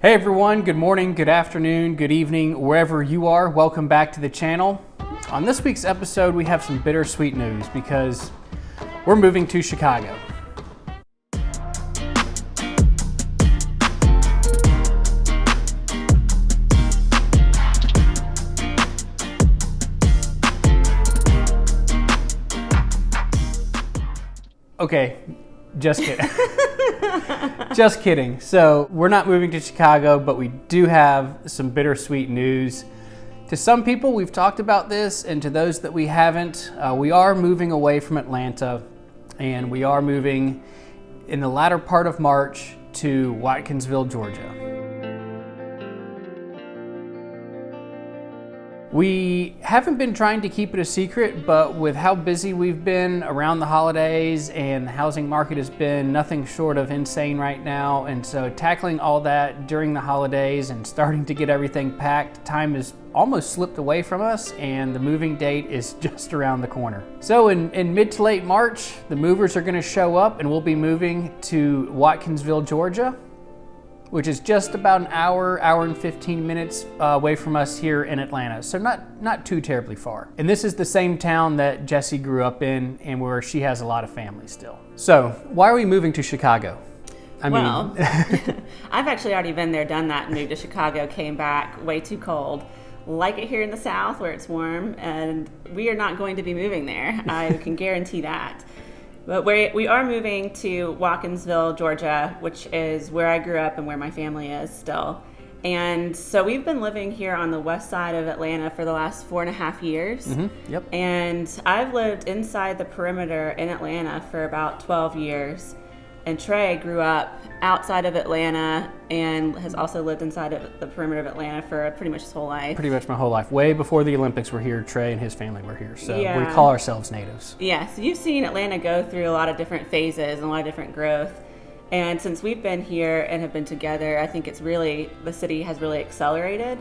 Hey everyone, good morning, good afternoon, good evening, wherever you are. Welcome back to the channel. On this week's episode, we have some bittersweet news because we're moving to Chicago. Okay, just kidding. Just kidding. So we're not moving to Chicago, but we do have some bittersweet news. To some people, we've talked about this, and to those that we haven't, we are moving away from Atlanta, and we are moving in the latter part of March to Watkinsville, Georgia. We haven't been trying to keep it a secret, but with how busy we've been around the holidays and the housing market has been nothing short of insane right now. And so tackling all that during the holidays and starting to get everything packed, time has almost slipped away from us and the moving date is just around the corner. So in mid to late March, the movers are gonna show up and we'll be moving to Watkinsville, Georgia, which is just about an hour and 15 minutes away from us here in Atlanta. So not too terribly far. And this is the same town that Jessie grew up in and where she has a lot of family still. So why are we moving to Chicago? Well, I've actually already been there, done that, moved to Chicago, came back way too cold. Like it here in the South where it's warm, and we are not going to be moving there. I can guarantee that. But we are moving to Watkinsville, Georgia, which is where I grew up and where my family is still. And so we've been living here on the west side of Atlanta for the last 4.5 years. Mm-hmm. Yep. And I've lived inside the perimeter in Atlanta for about 12 years. And Trey grew up outside of Atlanta and has also lived inside of the perimeter of Atlanta for pretty much his whole life. Pretty much my whole life. Way before the Olympics were here, Trey and his family were here. So Yeah. we call ourselves natives. Yeah, so you've seen Atlanta go through a lot of different phases and a lot of different growth. And since we've been here and have been together, I think the city has really accelerated.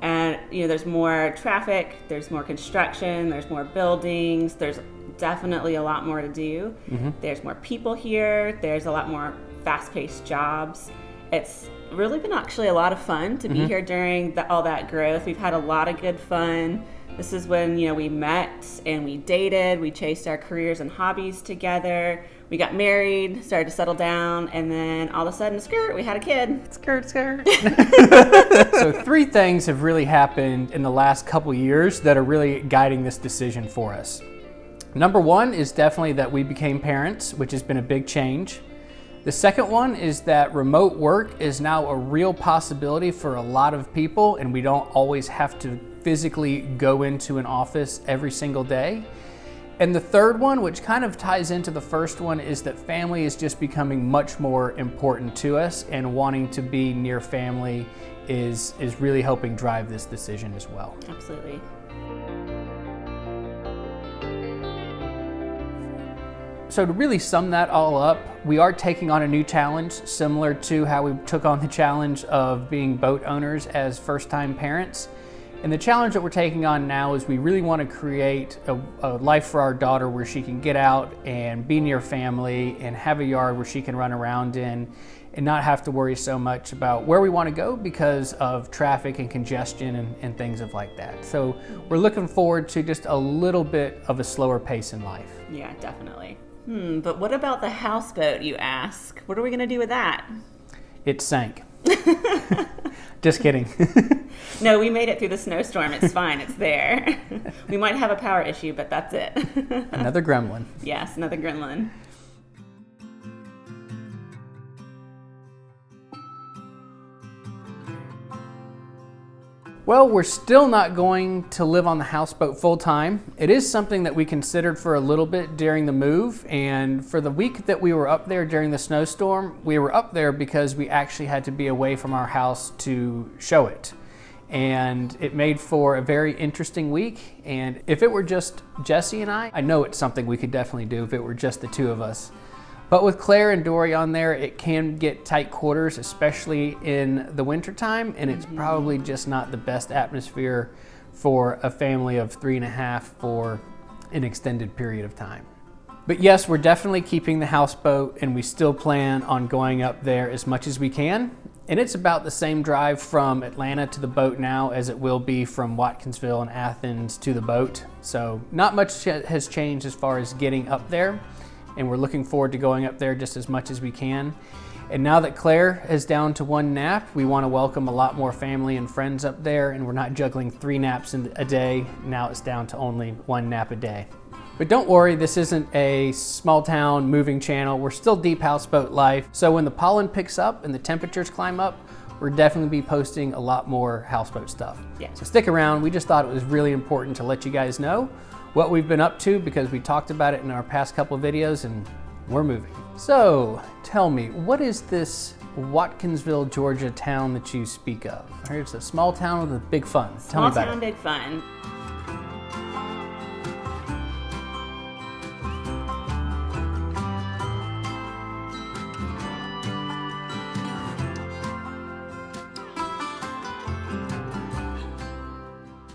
And, there's more traffic, there's more construction, there's more buildings, there's definitely a lot more to do. Mm-hmm. There's more people here, there's a lot more fast-paced jobs. It's really been actually a lot of fun to be here during all that growth. We've had a lot of good fun. This is when, we met and we dated, we chased our careers and hobbies together. We got married, started to settle down, and then all of a sudden, we had a kid. Skirt. So 3 things have really happened in the last couple years that are really guiding this decision for us. Number 1 is definitely that we became parents, which has been a big change. The second one is that remote work is now a real possibility for a lot of people, and we don't always have to physically go into an office every single day. And the third one, which kind of ties into the first one, is that family is just becoming much more important to us, and wanting to be near family is really helping drive this decision as well. Absolutely. So to really sum that all up, we are taking on a new challenge, similar to how we took on the challenge of being boat owners as first-time parents. And the challenge that we're taking on now is we really want to create a life for our daughter where she can get out and be near family and have a yard where she can run around in and not have to worry so much about where we want to go because of traffic and congestion and things like that. So we're looking forward to just a little bit of a slower pace in life. Yeah, definitely. But what about the houseboat, you ask? What are we going to do with that? It sank. Just kidding. No, we made it through the snowstorm. It's fine. It's there. We might have a power issue, but that's it. Another gremlin. Yes, another gremlin. Well, we're still not going to live on the houseboat full time. It is something that we considered for a little bit during the move, and for the week that we were up there during the snowstorm, we were up there because we actually had to be away from our house to show it. And it made for a very interesting week, and if it were just Jessie and I know it's something we could definitely do if it were just the two of us. But with Claire and Dory on there, it can get tight quarters, especially in the wintertime, and it's probably just not the best atmosphere for a family of 3.5 for an extended period of time. But yes, we're definitely keeping the houseboat, and we still plan on going up there as much as we can. And it's about the same drive from Atlanta to the boat now as it will be from Watkinsville and Athens to the boat. So not much has changed as far as getting up there, and we're looking forward to going up there just as much as we can. And now that Claire is down to 1 nap, we want to welcome a lot more family and friends up there, and we're not juggling 3 naps a day. Now it's down to only 1 nap a day. But don't worry, this isn't a small town moving channel. We're still Deep Houseboat Life. So when the pollen picks up and the temperatures climb up, we're definitely be posting a lot more houseboat stuff. Yeah. So stick around. We just thought it was really important to let you guys know what we've been up to, because we talked about it in our past couple of videos, and we're moving. So tell me, what is this Watkinsville, Georgia town that you speak of? It's a small town with a big fun. Tell me about it. Small town, big fun.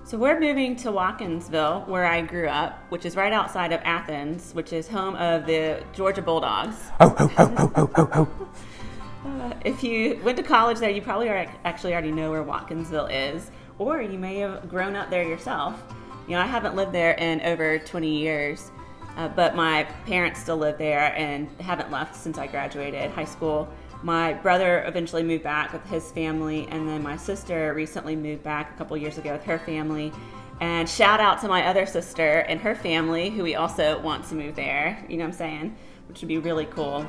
So we're moving to Watkinsville, where I grew up, which is right outside of Athens, which is home of the Georgia Bulldogs. If you went to college there, you probably actually already know where Watkinsville is, or you may have grown up there yourself. You know, I haven't lived there in over 20 years, but my parents still live there and haven't left since I graduated high school. My brother eventually moved back with his family, and then my sister recently moved back a couple years ago with her family. And shout out to my other sister and her family, who we also want to move there, you know what I'm saying? Which would be really cool.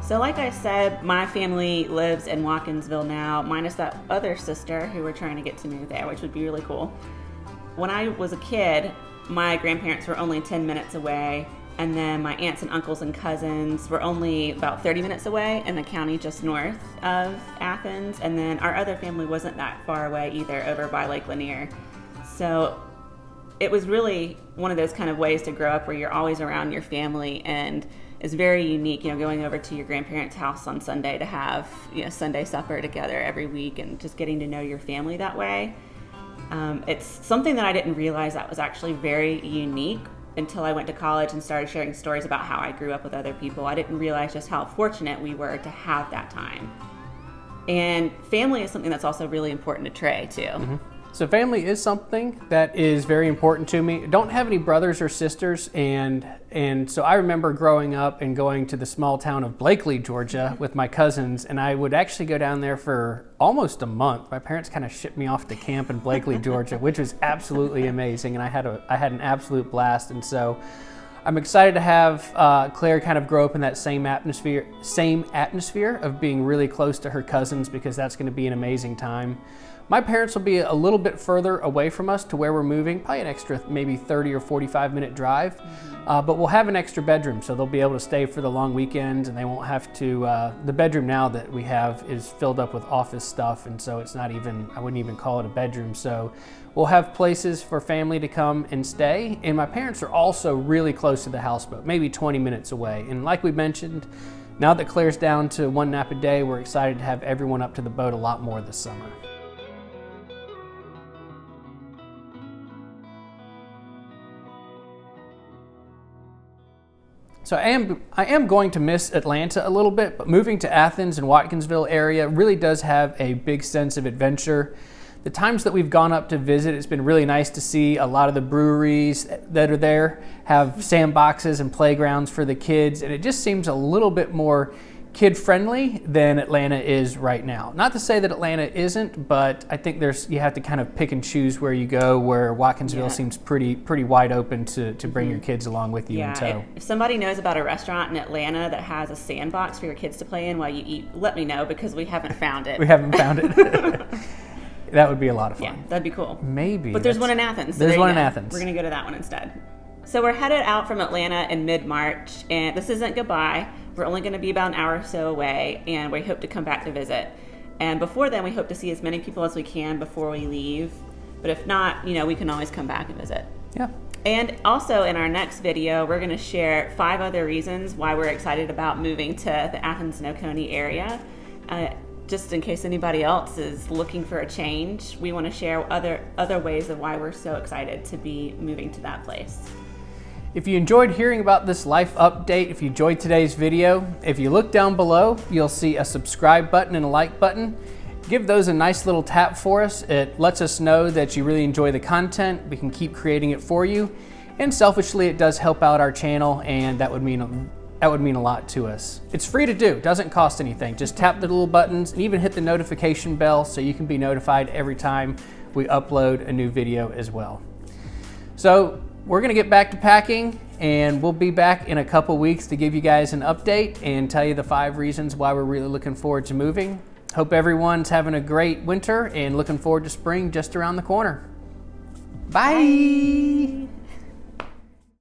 So like I said, my family lives in Watkinsville now, minus that other sister who we're trying to get to move there, which would be really cool. When I was a kid, my grandparents were only 10 minutes away, and then my aunts and uncles and cousins were only about 30 minutes away in the county just north of Athens, and then our other family wasn't that far away either, over by Lake Lanier. So it was really one of those kind of ways to grow up where you're always around your family, and it's very unique, you know, going over to your grandparents' house on Sunday to have, you know, Sunday supper together every week, and just getting to know your family that way. It's something that I didn't realize that was actually very unique until I went to college and started sharing stories about how I grew up with other people. I didn't realize just how fortunate we were to have that time. And family is something that's also really important to Trey, too. Mm-hmm. So family is something that is very important to me. I don't have any brothers or sisters, and so I remember growing up and going to the small town of Blakely, Georgia with my cousins, and I would actually go down there for almost a month. My parents kind of shipped me off to camp in Blakely, Georgia, which was absolutely amazing, and I had an absolute blast. And so I'm excited to have Claire kind of grow up in that same atmosphere of being really close to her cousins, because that's going to be an amazing time. My parents will be a little bit further away from us to where we're moving, probably an extra maybe 30 or 45 minute drive, but we'll have an extra bedroom, so they'll be able to stay for the long weekends, and they won't have to, the bedroom now that we have is filled up with office stuff, and so it's not even, I wouldn't even call it a bedroom. So we'll have places for family to come and stay, and my parents are also really close to the houseboat, maybe 20 minutes away. And like we mentioned, now that Claire's down to 1 nap a day, we're excited to have everyone up to the boat a lot more this summer. So I am going to miss Atlanta a little bit, but moving to Athens and Watkinsville area really does have a big sense of adventure. The times that we've gone up to visit, it's been really nice to see a lot of the breweries that are there have sandboxes and playgrounds for the kids, and it just seems a little bit more kid-friendly than Atlanta is right now. Not to say that Atlanta isn't, but I think you have to kind of pick and choose where you go, where Watkinsville seems pretty wide open to bring your kids along with you in tow. If somebody knows about a restaurant in Atlanta that has a sandbox for your kids to play in while you eat, let me know, because we haven't found it. We haven't found it. That would be a lot of fun. Yeah, that'd be cool. Maybe. But there's one in Athens. So there's one in Athens. We're going to go to that one instead. So we're headed out from Atlanta in mid-March, and this isn't goodbye. We're only going to be about an hour or so away, and we hope to come back to visit. And before then, we hope to see as many people as we can before we leave. But if not, we can always come back and visit. Yeah. And also in our next video, we're going to share 5 other reasons why we're excited about moving to the Athens and Oconee area. Just in case anybody else is looking for a change, we want to share other ways of why we're so excited to be moving to that place. If you enjoyed hearing about this life update, if you enjoyed today's video, if you look down below, you'll see a subscribe button and a like button. Give those a nice little tap for us. It lets us know that you really enjoy the content. We can keep creating it for you. And selfishly, it does help out our channel, and that would mean a lot to us. It's free to do, doesn't cost anything. Just tap the little buttons and even hit the notification bell so you can be notified every time we upload a new video as well. So we're gonna get back to packing, and we'll be back in a couple weeks to give you guys an update and tell you the 5 reasons why we're really looking forward to moving. Hope everyone's having a great winter and looking forward to spring just around the corner. Bye.